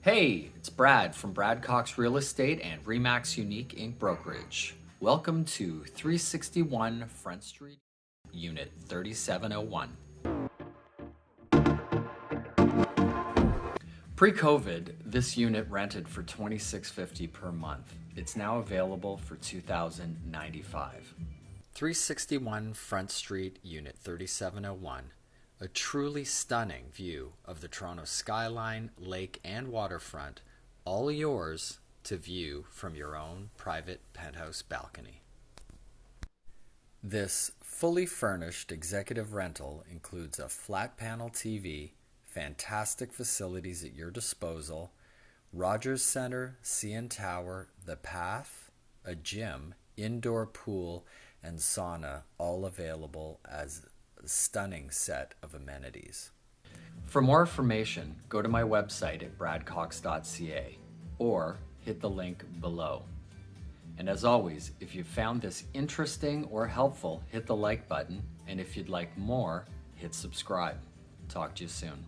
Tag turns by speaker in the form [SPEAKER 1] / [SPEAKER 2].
[SPEAKER 1] Hey, it's Brad from Brad Cox Real Estate and Remax Unique Inc. Brokerage. Welcome to 361 Front Street, Unit 3701. Pre-COVID, this unit rented for $26.50 per month. It's now available for $2,095. 361 Front Street, Unit 3701. A truly stunning view of the Toronto skyline, lake, and waterfront, all yours to view from your own private penthouse balcony. This fully furnished executive rental includes a flat panel TV, fantastic facilities at your disposal, Rogers Center, CN Tower, The Path, a gym, indoor pool, and sauna, all available as a stunning set of amenities. For more information, go to my website at bradcox.ca or hit the link below. And as always, if you found this interesting or helpful, hit the like button, and if you'd like more, hit subscribe. Talk to you soon.